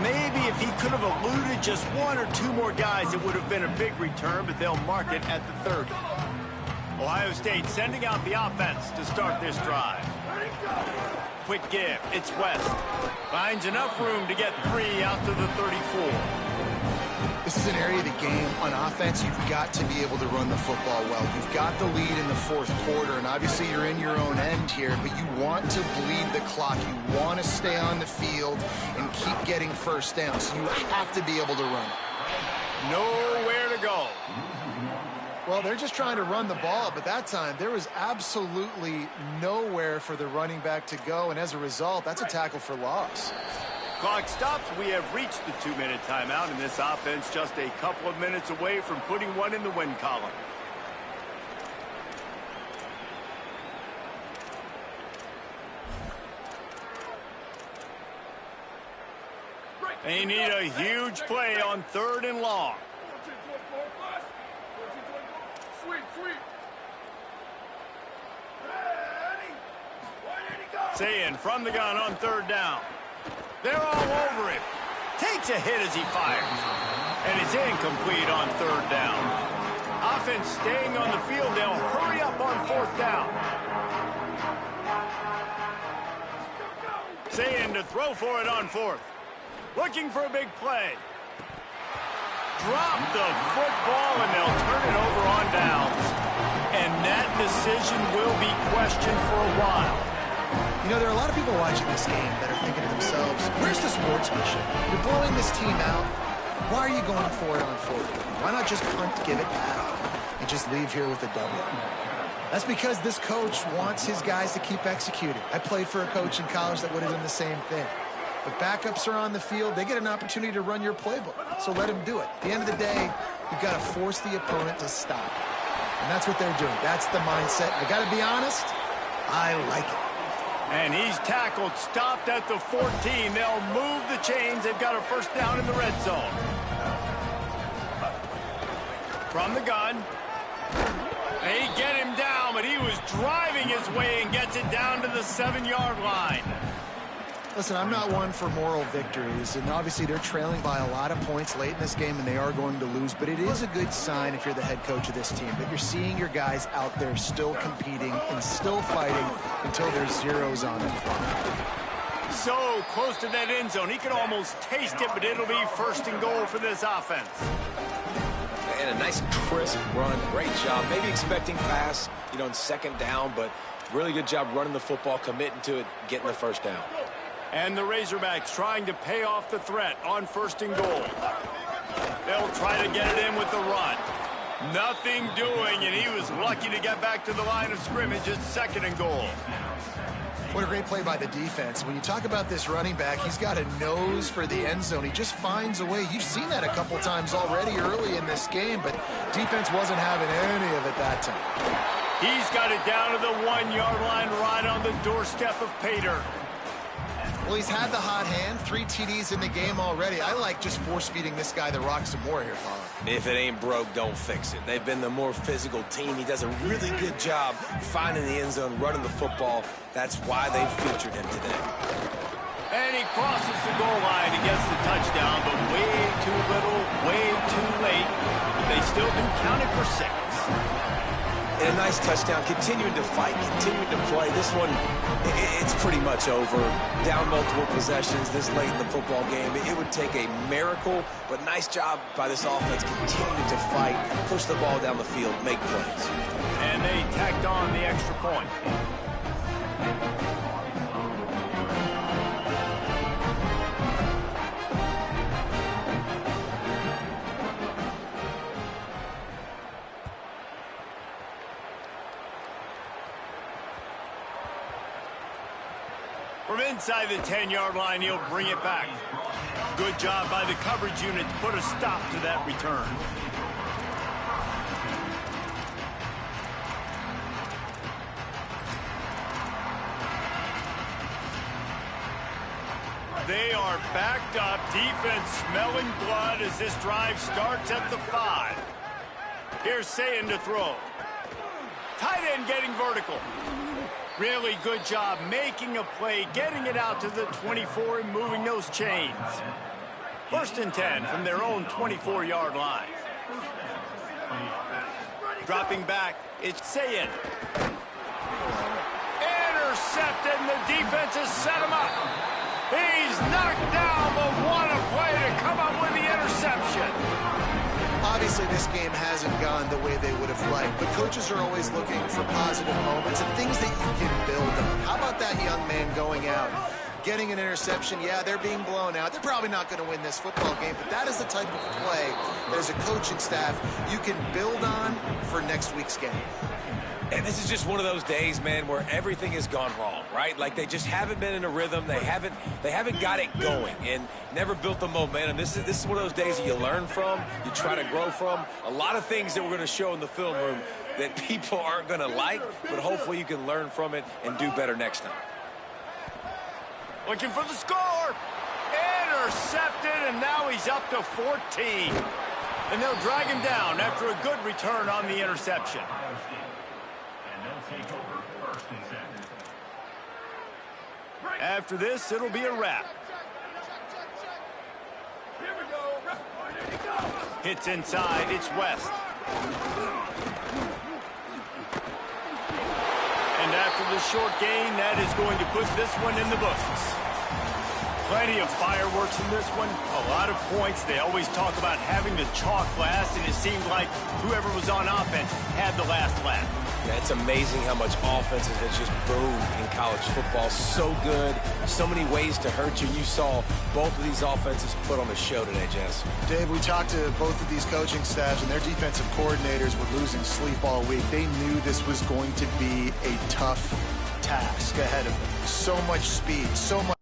Maybe if he could have eluded just one or two more guys, it would have been a big return, but they'll mark it at the 30. Ohio State sending out the offense to start this drive. Quick give. It's West. Finds enough room to get 3 out to the 34. This is an area of the game on offense you've got to be able to run the football well. You've got the lead in the fourth quarter, and obviously you're in your own end here, but you want to bleed the clock. You want to stay on the field and keep getting first down, so you have to be able to run it. Nowhere to go. Well, they're just trying to run the ball, but that time there was absolutely nowhere for the running back to go, and as a result, that's a tackle for loss. Clock stops. We have reached the 2-minute timeout, and this offense just a couple of minutes away from putting one in the win column. They need a huge play on 3rd and long. Sayin from the gun on 3rd down. They're all over him. Takes a hit as he fires. And it's incomplete on 3rd down. Offense staying on the field. They'll hurry up on 4th down. Sayin to throw for it on 4th. Looking for a big play. Drop the football, and they'll turn it over on downs. And that decision will be questioned for a while. You know, there are a lot of people watching this game that are thinking to themselves, where's the sportsmanship? You're blowing this team out. Why are you going for it on 4th? Why not just punt, give it back, and just leave here with a W? That's because this coach wants his guys to keep executing. I played for a coach in college that would have done the same thing. But backups are on the field. They get an opportunity to run your playbook, so let them do it. At the end of the day, you've got to force the opponent to stop. And that's what they're doing. That's the mindset. I got to be honest, I like it. And he's tackled, stopped at the 14. They'll move the chains. They've got a first down in the red zone. From the gun. They get him down, but he was driving his way and gets it down to the 7-yard line. Listen, I'm not one for moral victories, and obviously they're trailing by a lot of points late in this game, and they are going to lose, but it is a good sign if you're the head coach of this team, that you're seeing your guys out there still competing and still fighting until there's zeros on it. So close to that end zone. He can almost taste it, but it'll be 1st and goal for this offense. And a nice crisp run. Great job. Maybe expecting pass, in 2nd down, but really good job running the football, committing to it, getting the first down. And the Razorbacks trying to pay off the threat on 1st and goal. They'll try to get it in with the run. Nothing doing, and he was lucky to get back to the line of scrimmage at 2nd and goal. What a great play by the defense. When you talk about this running back, he's got a nose for the end zone. He just finds a way. You've seen that a couple times already early in this game, but defense wasn't having any of it that time. He's got it down to the 1-yard line right on the doorstep of Pater. Well, he's had the hot hand, 3 TDs in the game already. I like just force-feeding this guy the rock some more here, Paul. If it ain't broke, don't fix it. They've been the more physical team. He does a really good job finding the end zone, running the football. That's why they featured him today. And he crosses the goal line and gets the touchdown, but way too little, way too late. They still do count it for 6. And a nice touchdown, continuing to fight, continuing to play. This one, it's pretty much over. Down multiple possessions this late in the football game. It would take a miracle, but nice job by this offense continuing to fight, push the ball down the field, make plays. And they tacked on the extra point. From inside the 10-yard line, he'll bring it back. Good job by the coverage unit to put a stop to that return. They are backed up. Defense smelling blood as this drive starts at the 5. Here's Sayin to throw. Tight end getting vertical. Really good job making a play, getting it out to the 24 and moving those chains. 1st and 10 from their own 24-yard line. Dropping back, it's Sayin. Intercepted, and the defense has set him up. He's knocked down, but what a play to come up with the interception. Obviously, this game hasn't gone the way they would have liked, but coaches are always looking for positive moments and things that you can build on. How about that young man going out, getting an interception? Yeah, they're being blown out. They're probably not going to win this football game, but that is the type of play that as a coaching staff you can build on for next week's game. And this is just one of those days, man, where everything has gone wrong, right? Like they just haven't been in a rhythm. They haven't got it going and never built the momentum. This is one of those days that you learn from, you try to grow from. A lot of things that we're going to show in the film room that people aren't going to like, but hopefully you can learn from it and do better next time. Looking for the score. Intercepted, and now he's up to 14. And they'll drag him down after a good return on the interception. After this, it'll be a wrap. Hits inside, it's West. And after the short gain, that is going to put this one in the books. Plenty of fireworks in this one, a lot of points. They always talk about having the chalk last, and it seemed like whoever was on offense had the last laugh. Yeah, it's amazing how much offenses has just boomed in college football. So good, so many ways to hurt you. You saw both of these offenses put on a show today, Jess. Dave, we talked to both of these coaching staffs, and their defensive coordinators were losing sleep all week. They knew this was going to be a tough task ahead of them. So much speed, so much